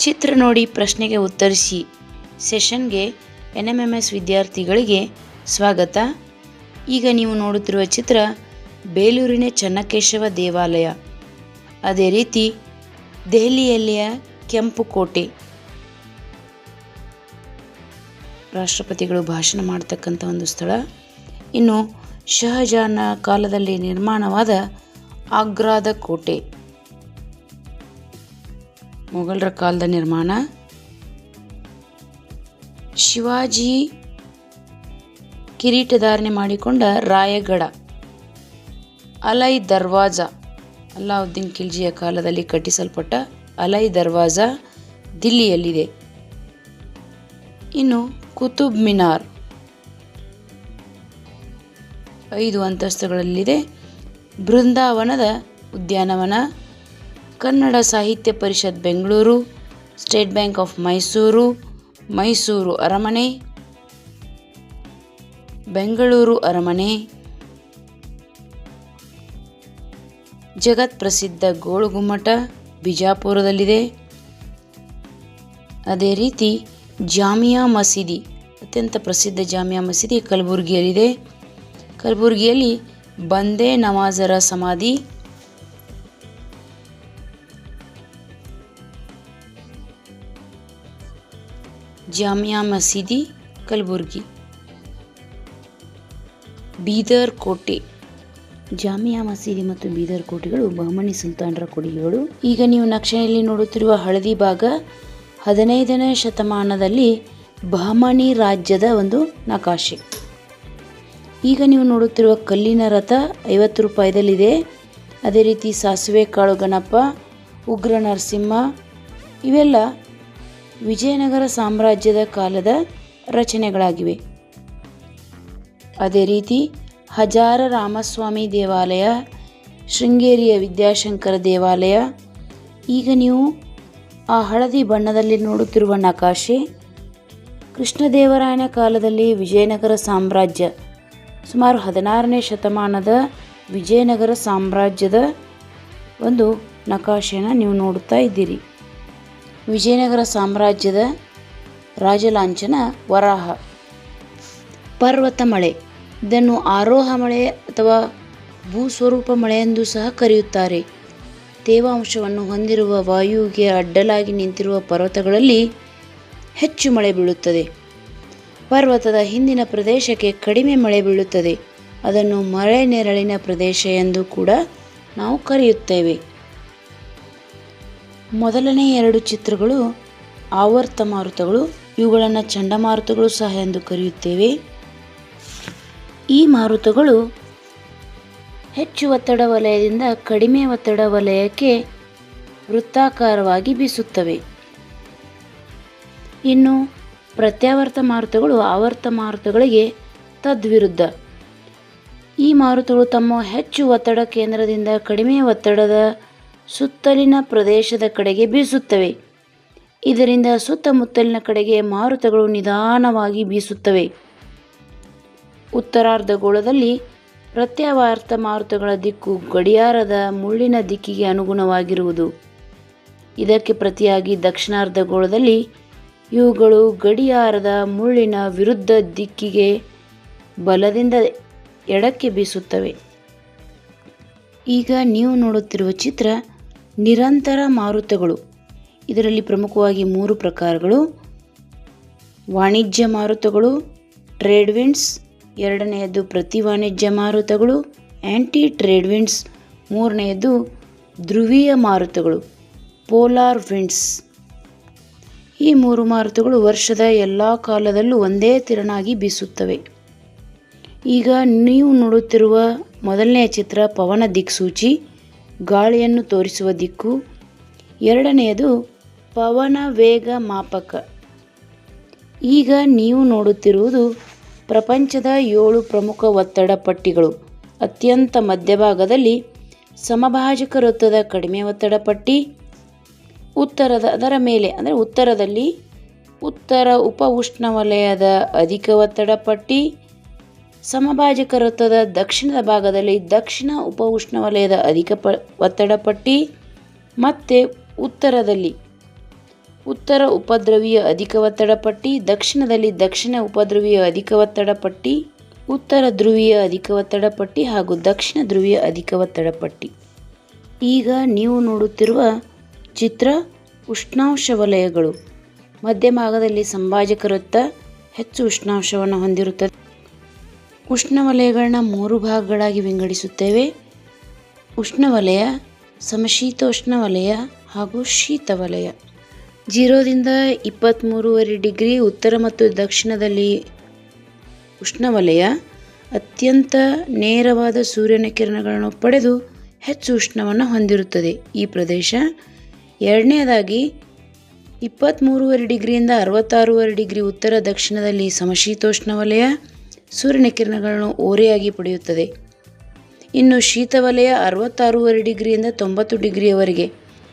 ಚಿತ್ರ ನೋಡಿ ಪ್ರಶ್ನೆಗೆ ಉತ್ತರಿಸಿ ಸೆಷನ್ಗೆ NMMS ವಿದ್ಯಾರ್ಥಿಗಳಿಗೆ ಸ್ವಾಗತ. ಈಗ ನೀವು ನೋಡುತ್ತಿರುವ ಚಿತ್ರ ಬೇಲೂರಿನ ಚೆನ್ನಕೇಶವ ದೇವಾಲಯ, ಅದೇ ರೀತಿ ದೆಹಲಿಯಲ್ಲಿಯ ಕೆಂಪು ಕೋಟೆ, ರಾಷ್ಟ್ರಪತಿಗಳು ಭಾಷಣ ಮಾಡತಕ್ಕಂಥ ಒಂದು ಸ್ಥಳ. ಇನ್ನು ಶಹಜಾನ ಕಾಲದಲ್ಲಿ ನಿರ್ಮಾಣವಾದ ಆಗ್ರಾದ ಕೋಟೆ, ಮೊಘಲರ ಕಾಲದ ನಿರ್ಮಾಣ. ಶಿವಾಜಿ ಕಿರೀಟಧಾರಣೆ ಮಾಡಿಕೊಂಡ ರಾಯಗಢ, ಅಲೈ ದರ್ವಾಜಾ, ಅಲ್ಲಾವುದ್ದೀನ್ ಖಿಲ್ಜಿಯ ಕಾಲದಲ್ಲಿ ಕಟ್ಟಿಸಲ್ಪಟ್ಟ ಅಲೈ ದರ್ವಾಜಾ ದಿಲ್ಲಿಯಲ್ಲಿದೆ. ಇನ್ನು ಕುತುಬ್ ಮಿನಾರ್ 5 ಅಂತಸ್ತುಗಳಲ್ಲಿದೆ. ಬೃಂದಾವನದ ಉದ್ಯಾನವನ, Kannada Sahitya Parishat Bengaluru, State Bank of Mysuru, Mysuru ಅರಮನೆ, ಬೆಂಗಳೂರು ಅರಮನೆ, ಜಗತ್ ಪ್ರಸಿದ್ಧ ಗೋಳುಗುಮ್ಮಟ ಬಿಜಾಪುರದಲ್ಲಿದೆ. ಅದೇ ರೀತಿ ಜಾಮಿಯಾ ಮಸೀದಿ, ಅತ್ಯಂತ ಪ್ರಸಿದ್ಧ ಜಾಮಿಯಾ ಮಸೀದಿ ಕಲಬುರಗಿಯಲ್ಲಿದೆ. ಕಲಬುರಗಿಯಲ್ಲಿ ಬಂದೇ ನವಾಜರ ಸಮಾಧಿ, ಜಾಮಿಯಾ ಮಸೀದಿ ಕಲಬುರಗಿ. ಬೀದರ್ ಕೋಟೆ, ಜಾಮಿಯಾ ಮಸೀದಿ ಮತ್ತು ಬೀದರ್ ಕೋಟೆಗಳು ಬಹಮನಿ ಸುಲ್ತಾನರ ಕೊಡುಗೆಗಳು. ಈಗ ನೀವು ನಕ್ಷೆಯಲ್ಲಿ ನೋಡುತ್ತಿರುವ ಹಳದಿ ಭಾಗ 15ನೇ ಶತಮಾನದಲ್ಲಿ ಬಹಮನಿ ರಾಜ್ಯದ ಒಂದು ನಕಾಶೆ. ಈಗ ನೀವು ನೋಡುತ್ತಿರುವ ಕಲ್ಲಿನ ರಥ 50 ರೂಪಾಯಿದಲ್ಲಿದೆ. ಅದೇ ರೀತಿ ಸಾಸಿವೆ ಕಾಳು ಗಣಪ, ಉಗ್ರ ನರಸಿಂಹ, ಇವೆಲ್ಲ ವಿಜಯನಗರ ಸಾಮ್ರಾಜ್ಯದ ಕಾಲದ ರಚನೆಗಳಾಗಿವೆ. ಅದೇ ರೀತಿ ಹಜಾರ ರಾಮಸ್ವಾಮಿ ದೇವಾಲಯ, ಶೃಂಗೇರಿಯ ವಿದ್ಯಾಶಂಕರ ದೇವಾಲಯ. ಈಗ ನೀವು ಆ ಹಳದಿ ಬಣ್ಣದಲ್ಲಿ ನೋಡುತ್ತಿರುವ ನಕಾಶೆ ಕೃಷ್ಣದೇವರಾಯನ ಕಾಲದಲ್ಲಿ ವಿಜಯನಗರ ಸಾಮ್ರಾಜ್ಯ, ಸುಮಾರು 16ನೇ ಶತಮಾನದ ವಿಜಯನಗರ ಸಾಮ್ರಾಜ್ಯದ ಒಂದು ನಕಾಶೆಯನ್ನು ನೀವು ನೋಡುತ್ತಾ ಇದ್ದೀರಿ. ವಿಜಯನಗರ ಸಾಮ್ರಾಜ್ಯದ ರಾಜಲಾಂಛನ ವರಾಹ. ಪರ್ವತ ಮಳೆ, ಇದನ್ನು ಆರೋಹ ಮಳೆ ಅಥವಾ ಭೂಸ್ವರೂಪ ಮಳೆ ಎಂದು ಸಹ ಕರೆಯುತ್ತಾರೆ. ತೇವಾಂಶವನ್ನು ಹೊಂದಿರುವ ವಾಯುವಿಗೆ ಅಡ್ಡಲಾಗಿ ನಿಂತಿರುವ ಪರ್ವತಗಳಲ್ಲಿ ಹೆಚ್ಚು ಮಳೆ ಬೀಳುತ್ತದೆ. ಪರ್ವತದ ಹಿಂದಿನ ಪ್ರದೇಶಕ್ಕೆ ಕಡಿಮೆ ಮಳೆ ಬೀಳುತ್ತದೆ. ಅದನ್ನು ಮಳೆ ನೆರಳಿನ ಪ್ರದೇಶ ಎಂದು ಕೂಡ ನಾವು ಕರೆಯುತ್ತೇವೆ. ಮೊದಲನೇ 2 ಚಿತ್ರಗಳು ಆವರ್ತ ಮಾರುತಗಳು, ಇವುಗಳನ್ನು ಚಂಡಮಾರುತಗಳು ಸಹ ಎಂದು ಕರೆಯುತ್ತೇವೆ. ಈ ಮಾರುತಗಳು ಹೆಚ್ಚು ಒತ್ತಡ ವಲಯದಿಂದ ಕಡಿಮೆ ಒತ್ತಡ ವಲಯಕ್ಕೆ ವೃತ್ತಾಕಾರವಾಗಿ ಬೀಸುತ್ತವೆ. ಇನ್ನು ಪ್ರತ್ಯಾವರ್ತ ಮಾರುತಗಳು ಆವರ್ತ ಮಾರುತಗಳಿಗೆ ತದ್ವಿರುದ್ಧ. ಈ ಮಾರುತಗಳು ತಮ್ಮ ಹೆಚ್ಚು ಒತ್ತಡ ಕೇಂದ್ರದಿಂದ ಕಡಿಮೆ ಒತ್ತಡದ ಸುತ್ತಲಿನ ಪ್ರದೇಶದ ಕಡೆಗೆ ಬೀಸುತ್ತವೆ. ಇದರಿಂದ ಸುತ್ತಮುತ್ತಲಿನ ಕಡೆಗೆ ಮಾರುತಗಳು ನಿಧಾನವಾಗಿ ಬೀಸುತ್ತವೆ. ಉತ್ತರಾರ್ಧಗೋಳದಲ್ಲಿ ಪ್ರತ್ಯಾವರ್ತ ಮಾರುತಗಳ ದಿಕ್ಕು ಗಡಿಯಾರದ ಮುಳ್ಳಿನ ದಿಕ್ಕಿಗೆ ಅನುಗುಣವಾಗಿರುವುದು. ಇದಕ್ಕೆ ಪ್ರತಿಯಾಗಿ ದಕ್ಷಿಣಾರ್ಧಗೋಳದಲ್ಲಿ ಇವುಗಳು ಗಡಿಯಾರದ ಮುಳ್ಳಿನ ವಿರುದ್ಧ ದಿಕ್ಕಿಗೆ ಬಲದಿಂದ ಎಡಕ್ಕೆ ಬೀಸುತ್ತವೆ. ಈಗ ನೀವು ನೋಡುತ್ತಿರುವ ಚಿತ್ರ ನಿರಂತರ ಮಾರುತಗಳು. ಇದರಲ್ಲಿ ಪ್ರಮುಖವಾಗಿ 3 ಪ್ರಕಾರಗಳು: ವಾಣಿಜ್ಯ ಮಾರುತಗಳು, ಟ್ರೇಡ್ ವಿಂಡ್ಸ್, ಎರಡನೆಯದು ಪ್ರತಿ ವಾಣಿಜ್ಯ ಮಾರುತಗಳು, ಆ್ಯಂಟಿ ಟ್ರೇಡ್ ವಿಂಡ್ಸ್, ಮೂರನೆಯದು ಧ್ರುವೀಯ ಮಾರುತಗಳು, ಪೋಲಾರ್ ವಿಂಡ್ಸ್. ಈ 3 ಮಾರುತಗಳು ವರ್ಷದ ಎಲ್ಲ ಕಾಲದಲ್ಲೂ ಒಂದೇ ತೆರನಾಗಿ ಬೀಸುತ್ತವೆ. ಈಗ ನೀವು ನೋಡುತ್ತಿರುವ ಮೊದಲನೆಯ ಚಿತ್ರ ಪವನ ದಿಕ್ಸೂಚಿ, ಗಾಳಿಯನ್ನು ತೋರಿಸುವ ದಿಕ್ಕು. ಎರಡನೆಯದು ಪವನ ವೇಗ ಮಾಪಕ. ಈಗ ನೀವು ನೋಡುತ್ತಿರುವುದು ಪ್ರಪಂಚದ 7 ಪ್ರಮುಖ ಒತ್ತಡ ಪಟ್ಟಿಗಳು. ಅತ್ಯಂತ ಮಧ್ಯಭಾಗದಲ್ಲಿ ಸಮಭಾಜಕ ವೃತ್ತದ ಕಡಿಮೆ ಒತ್ತಡ ಪಟ್ಟಿ, ಅದರ ಮೇಲೆ ಅಂದರೆ ಉತ್ತರದಲ್ಲಿ ಉತ್ತರ ಉಪ ಉಷ್ಣವಲಯದ ಅಧಿಕ ಒತ್ತಡ ಪಟ್ಟಿ, ಸಮಭಾಜಕ ವೃತ್ತದ ದಕ್ಷಿಣದ ಭಾಗದಲ್ಲಿ ದಕ್ಷಿಣ ಉಪ ಉಷ್ಣವಲಯದ ಅಧಿಕ ಒತ್ತಡ ಪಟ್ಟಿ, ಮತ್ತು ಉತ್ತರದಲ್ಲಿ ಉತ್ತರ ಉಪದ್ರವೀಯ ಅಧಿಕ ಒತ್ತಡ ಪಟ್ಟಿ, ದಕ್ಷಿಣದಲ್ಲಿ ದಕ್ಷಿಣ ಉಪದ್ರವೀಯ ಅಧಿಕ ಒತ್ತಡ ಪಟ್ಟಿ, ಉತ್ತರ ಧ್ರುವೀಯ ಅಧಿಕ ಒತ್ತಡ ಪಟ್ಟಿ ಹಾಗೂ ದಕ್ಷಿಣ ಧ್ರುವೀಯ ಅಧಿಕ ಒತ್ತಡ ಪಟ್ಟಿ. ಈಗ ನೀವು ನೋಡುತ್ತಿರುವ ಚಿತ್ರ ಉಷ್ಣಾಂಶ ವಲಯಗಳು. ಮಧ್ಯಭಾಗದಲ್ಲಿ ಸಂಭಾಜಕ ವೃತ್ತ ಹೆಚ್ಚು ಉಷ್ಣಾಂಶವನ್ನು ಹೊಂದಿರುತ್ತದೆ. ಉಷ್ಣವಲಯಗಳನ್ನ 3 ಭಾಗಗಳಾಗಿ ವಿಂಗಡಿಸುತ್ತೇವೆ. ಉಷ್ಣವಲಯ, ಸಮಶೀತೋಷ್ಣ ವಲಯ ಹಾಗೂ ಶೀತವಲಯ. 0ರಿಂದ 23.5 ಡಿಗ್ರಿ ಉತ್ತರ ಮತ್ತು ದಕ್ಷಿಣದಲ್ಲಿ ಉಷ್ಣವಲಯ ಅತ್ಯಂತ ನೇರವಾದ ಸೂರ್ಯನ ಕಿರಣಗಳನ್ನು ಪಡೆದು ಹೆಚ್ಚು ಉಷ್ಣವನ್ನು ಹೊಂದಿರುತ್ತದೆ ಈ ಪ್ರದೇಶ. ಎರಡನೆಯದಾಗಿ 23.5 ಡಿಗ್ರಿಯಿಂದ 66.5 ಡಿಗ್ರಿ ಉತ್ತರ ದಕ್ಷಿಣದಲ್ಲಿ ಸಮಶೀತೋಷ್ಣ ವಲಯ ಸೂರ್ಯನ ಕಿರಣಗಳನ್ನು ಓರೆಯಾಗಿ ಪಡೆಯುತ್ತದೆ. ಇನ್ನು ಶೀತವಲಯ 66.5 ಡಿಗ್ರಿಯಿಂದ 90 ಡಿಗ್ರಿಯವರೆಗೆ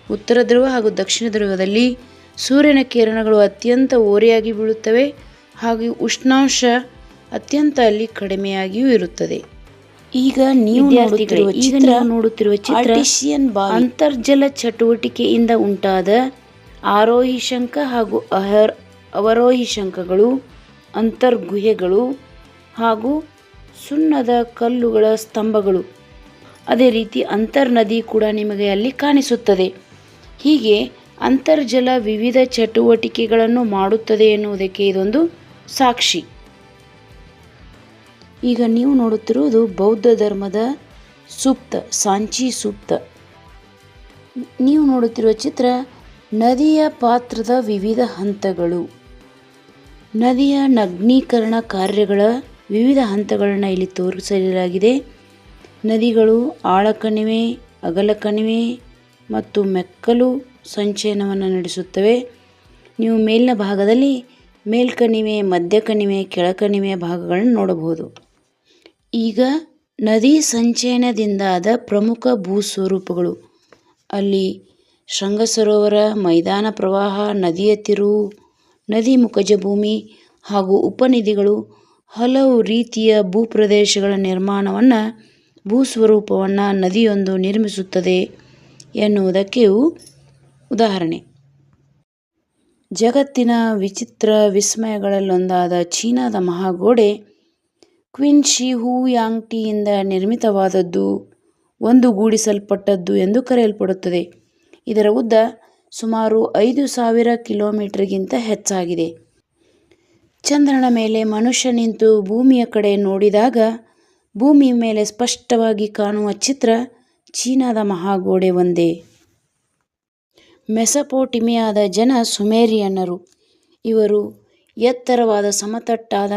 ಉತ್ತರ ಧ್ರುವ ಹಾಗೂ ದಕ್ಷಿಣ ಧ್ರುವದಲ್ಲಿ ಸೂರ್ಯನ ಕಿರಣಗಳು ಅತ್ಯಂತ ಓರೆಯಾಗಿ ಬೀಳುತ್ತವೆ ಹಾಗೂ ಉಷ್ಣಾಂಶ ಅತ್ಯಂತ ಅಲ್ಲಿ ಕಡಿಮೆಯಾಗಿಯೂ ಇರುತ್ತದೆ. ಈಗ ನೀವು ನೋಡುತ್ತಿರುವ ಚಿತ್ರ ಅಂತರ್ಜಲ ಚಟುವಟಿಕೆಯಿಂದ ಉಂಟಾದ ಆರೋಹಿ ಶಂಖ ಹಾಗೂ ಅವರೋಹಿ ಶಂಖಗಳು, ಅಂತರ್ಗುಹೆಗಳು ಹಾಗೂ ಸುಣ್ಣದ ಕಲ್ಲುಗಳ ಸ್ತಂಭಗಳು. ಅದೇ ರೀತಿ ಅಂತರ್ನದಿ ಕೂಡ ನಿಮಗೆ ಅಲ್ಲಿ ಕಾಣಿಸುತ್ತದೆ. ಹೀಗೆ ಅಂತರ್ಜಲ ವಿವಿಧ ಚಟುವಟಿಕೆಗಳನ್ನು ಮಾಡುತ್ತದೆ ಎನ್ನುವುದಕ್ಕೆ ಇದೊಂದು ಸಾಕ್ಷಿ. ಈಗ ನೀವು ನೋಡುತ್ತಿರುವುದು ಬೌದ್ಧ ಧರ್ಮದ ಸೂಕ್ತ, ಸಾಂಚಿ ಸೂಕ್ತ. ನೀವು ನೋಡುತ್ತಿರುವ ಚಿತ್ರ ನದಿಯ ಪಾತ್ರದ ವಿವಿಧ ಹಂತಗಳು. ನದಿಯ ನಗ್ನೀಕರಣ ಕಾರ್ಯಗಳ ವಿವಿಧ ಹಂತಗಳನ್ನು ಇಲ್ಲಿ ತೋರಿಸಲಾಗಿದೆ. ನದಿಗಳು ಆಳ ಕಣಿವೆ, ಅಗಲ ಕಣಿವೆ ಮತ್ತು ಮೆಕ್ಕಲು ಸಂಚಯನವನ್ನು ನಡೆಸುತ್ತವೆ. ನೀವು ಮೇಲಿನ ಭಾಗದಲ್ಲಿ ಮೇಲ್ಕಣಿವೆ, ಮಧ್ಯ ಕಣಿವೆ, ಕೆಳಕಣಿವೆಯ ಭಾಗಗಳನ್ನು ನೋಡಬಹುದು. ಈಗ ನದಿ ಸಂಚಯನದಿಂದಾದ ಪ್ರಮುಖ ಭೂಸ್ವರೂಪಗಳು. ಅಲ್ಲಿ ಶೃಂಗ ಸರೋವರ, ಮೈದಾನ ಪ್ರವಾಹ, ನದಿಯ ತಿರುವು, ನದಿ ಮುಖಜ ಭೂಮಿ ಹಾಗೂ ಉಪನದಿಗಳು ಹಲವು ರೀತಿಯ ಭೂಪ್ರದೇಶಗಳ ನಿರ್ಮಾಣವನ್ನು, ಭೂಸ್ವರೂಪವನ್ನು ನದಿಯೊಂದು ನಿರ್ಮಿಸುತ್ತದೆ ಎನ್ನುವುದಕ್ಕೆ ಉದಾಹರಣೆ. ಜಗತ್ತಿನ ವಿಚಿತ್ರ ವಿಸ್ಮಯಗಳಲ್ಲೊಂದಾದ ಚೀನಾದ ಮಹಾಗೋಡೆ ಕ್ವಿನ್ ಶಿ ಹುಯಾಂಗ್-ಟಿಯಿಂದ ನಿರ್ಮಿತವಾದದ್ದು, ಒಂದುಗೂಡಿಸಲ್ಪಟ್ಟದ್ದು ಎಂದು ಕರೆಯಲ್ಪಡುತ್ತದೆ. ಇದರ ಉದ್ದ ಸುಮಾರು 5,000 ಕಿಲೋಮೀಟರ್ಗಿಂತ ಹೆಚ್ಚಾಗಿದೆ. ಚಂದ್ರನ ಮೇಲೆ ಮನುಷ್ಯ ನಿಂತು ಭೂಮಿಯ ಕಡೆ ನೋಡಿದಾಗ ಭೂಮಿಯ ಮೇಲೆ ಸ್ಪಷ್ಟವಾಗಿ ಕಾಣುವ ಚಿತ್ರ ಚೀನಾದ ಮಹಾಗೋಡೆ ಒಂದೇ. ಮೆಸೊಪೊಟೇಮಿಯಾದ ಜನ ಸುಮೇರಿಯನ್ನರು. ಇವರು ಎತ್ತರವಾದ ಸಮತಟ್ಟಾದ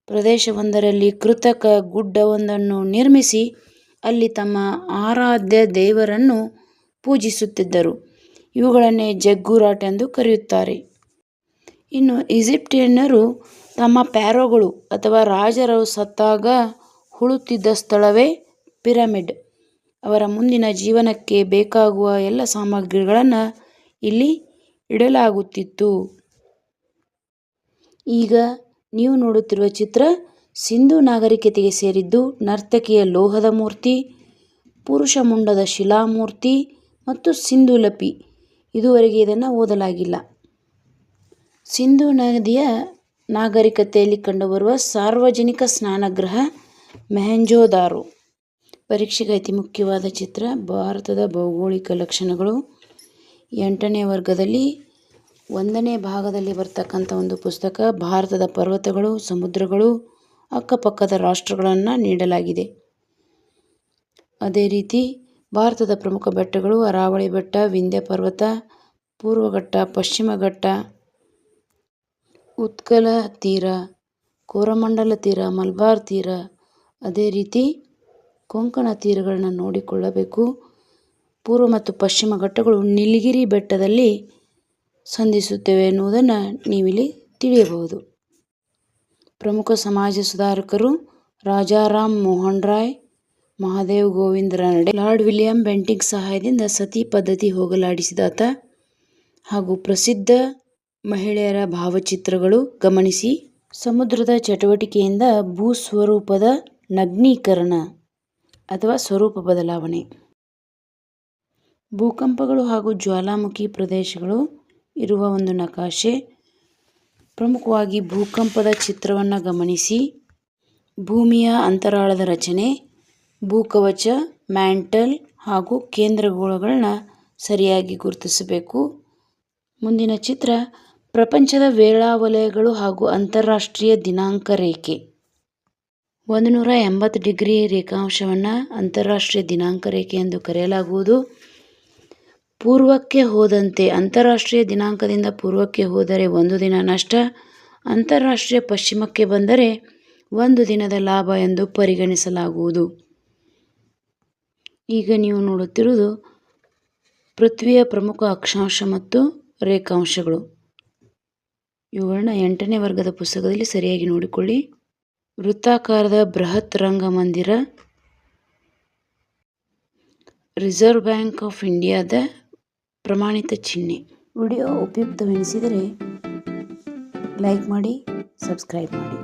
ಪ್ರದೇಶವೊಂದರಲ್ಲಿ ಕೃತಕ ಗುಡ್ಡವೊಂದನ್ನು ನಿರ್ಮಿಸಿ ಅಲ್ಲಿ ತಮ್ಮ ಆರಾಧ್ಯ ದೇವರನ್ನು ಪೂಜಿಸುತ್ತಿದ್ದರು. ಇವುಗಳನ್ನೇ ಜಗ್ಗುರಾಟ್ ಎಂದು ಕರೆಯುತ್ತಾರೆ. ಇನ್ನು ಈಜಿಪ್ಟಿಯನ್ನರು ತಮ್ಮ ಪ್ಯಾರೋಗಳು ಅಥವಾ ರಾಜರು ಸತ್ತಾಗ ಹೂಳುತ್ತಿದ್ದ ಸ್ಥಳವೇ ಪಿರಮಿಡ್. ಅವರ ಮುಂದಿನ ಜೀವನಕ್ಕೆ ಬೇಕಾಗುವ ಎಲ್ಲ ಸಾಮಗ್ರಿಗಳನ್ನು ಇಲ್ಲಿ ಇಡಲಾಗುತ್ತಿತ್ತು. ಈಗ ನೀವು ನೋಡುತ್ತಿರುವ ಚಿತ್ರ ಸಿಂಧೂ ನಾಗರಿಕತೆಗೆ ಸೇರಿದ್ದು. ನರ್ತಕಿಯ ಲೋಹದ ಮೂರ್ತಿ, ಪುರುಷ ಮುಂಡದ ಶಿಲಾಮೂರ್ತಿ ಮತ್ತು ಸಿಂಧೂ ಲಿಪಿ. ಇದುವರೆಗೆ ಇದನ್ನು ಓದಲಾಗಿಲ್ಲ. ಸಿಂಧೂ ನದಿಯ ನಾಗರಿಕತೆಯಲ್ಲಿ ಕಂಡುಬರುವ ಸಾರ್ವಜನಿಕ ಸ್ನಾನಗೃಹ ಮೊಹೆಂಜೊದಾರೋ. ಪರೀಕ್ಷೆಗೆ ಅತಿ ಮುಖ್ಯವಾದ ಚಿತ್ರ ಭಾರತದ ಭೌಗೋಳಿಕ ಲಕ್ಷಣಗಳು. 8ನೇ ವರ್ಗದಲ್ಲಿ 1ನೇ ಭಾಗದಲ್ಲಿ ಬರ್ತಕ್ಕಂಥ ಒಂದು ಪುಸ್ತಕ. ಭಾರತದ ಪರ್ವತಗಳು, ಸಮುದ್ರಗಳು, ಅಕ್ಕಪಕ್ಕದ ರಾಷ್ಟ್ರಗಳನ್ನು ನೀಡಲಾಗಿದೆ. ಅದೇ ರೀತಿ ಭಾರತದ ಪ್ರಮುಖ ಬೆಟ್ಟಗಳು: ಅರಾವಳಿ ಬೆಟ್ಟ, ವಿಂಧ್ಯ ಪರ್ವತ, ಪೂರ್ವಘಟ್ಟ, ಪಶ್ಚಿಮ ಘಟ್ಟ, ಉತ್ಕಲ ತೀರ, ಕೋರಮಂಡಲ ತೀರ, ಮಲಬಾರ್ ತೀರ. ಅದೇ ರೀತಿ ಕೊಂಕಣ ತೀರಗಳನ್ನು ನೋಡಿಕೊಳ್ಳಬೇಕು. ಪೂರ್ವ ಮತ್ತು ಪಶ್ಚಿಮ ಘಟ್ಟಗಳು ನೀಲಗಿರಿ ಬೆಟ್ಟದಲ್ಲಿ ಸಂಧಿಸುತ್ತವೆ ಎನ್ನುವುದನ್ನು ನೀವಿಲ್ಲಿ ತಿಳಿಯಬಹುದು. ಪ್ರಮುಖ ಸಮಾಜ ಸುಧಾರಕರು: Rajaram Mohan Roy, Mahadev Govind Ranade, Lord William Bentinck ಸಹಾಯದಿಂದ ಸತಿ ಪದ್ಧತಿ ಹೋಗಲಾಡಿಸಿದಾತ ಹಾಗೂ ಪ್ರಸಿದ್ಧ ಮಹಿಳೆಯರ ಭಾವಚಿತ್ರಗಳು. ಗಮನಿಸಿ, ಸಮುದ್ರದ ಚಟುವಟಿಕೆಯಿಂದ ಭೂಸ್ವರೂಪದ ನಗ್ನೀಕರಣ ಅಥವಾ ಸ್ವರೂಪ ಬದಲಾವಣೆ. ಭೂಕಂಪಗಳು ಹಾಗೂ ಜ್ವಾಲಾಮುಖಿ ಪ್ರದೇಶಗಳು ಇರುವ ಒಂದು ನಕಾಶೆ. ಪ್ರಮುಖವಾಗಿ ಭೂಕಂಪದ ಚಿತ್ರವನ್ನು ಗಮನಿಸಿ. ಭೂಮಿಯ ಅಂತರಾಳದ ರಚನೆ, ಭೂಕವಚ, ಮ್ಯಾಂಟಲ್ ಹಾಗೂ ಕೇಂದ್ರಗೋಳಗಳನ್ನ ಸರಿಯಾಗಿ ಗುರುತಿಸಬೇಕು. ಮುಂದಿನ ಚಿತ್ರ ಪ್ರಪಂಚದ ವೇಳಾವಲಯಗಳು ಹಾಗೂ ಅಂತಾರಾಷ್ಟ್ರೀಯ ದಿನಾಂಕ ರೇಖೆ. 180 ಡಿಗ್ರಿ ರೇಖಾಂಶವನ್ನು ಅಂತಾರಾಷ್ಟ್ರೀಯ ದಿನಾಂಕ ರೇಖೆ ಎಂದು ಕರೆಯಲಾಗುವುದು. ಪೂರ್ವಕ್ಕೆ ಹೋದಂತೆ ಅಂತಾರಾಷ್ಟ್ರೀಯ ದಿನಾಂಕದಿಂದ ಪೂರ್ವಕ್ಕೆ ಹೋದರೆ 1 ದಿನ ನಷ್ಟ, ಅಂತಾರಾಷ್ಟ್ರೀಯ ಪಶ್ಚಿಮಕ್ಕೆ ಬಂದರೆ 1 ದಿನದ ಲಾಭ ಎಂದು ಪರಿಗಣಿಸಲಾಗುವುದು. ಈಗ ನೀವು ನೋಡುತ್ತಿರುವುದು ಪೃಥ್ವಿಯ ಪ್ರಮುಖ ಅಕ್ಷಾಂಶ ಮತ್ತು ರೇಖಾಂಶಗಳು. ಇವುಗಳನ್ನ 8ನೇ ವರ್ಗದ ಪುಸ್ತಕದಲ್ಲಿ ಸರಿಯಾಗಿ ನೋಡಿಕೊಳ್ಳಿ. ವೃತ್ತಾಕಾರದ ಬೃಹತ್ ರಂಗಮಂದಿರ ರಿಸರ್ವ್ ಬ್ಯಾಂಕ್ ಆಫ್ ಇಂಡಿಯಾದ ಪ್ರಮಾಣಿತ ಚಿಹ್ನೆ. ವಿಡಿಯೋ ಉಪಯುಕ್ತವೆನಿಸಿದರೆ ಲೈಕ್ ಮಾಡಿ, ಸಬ್ಸ್ಕ್ರೈಬ್ ಮಾಡಿ.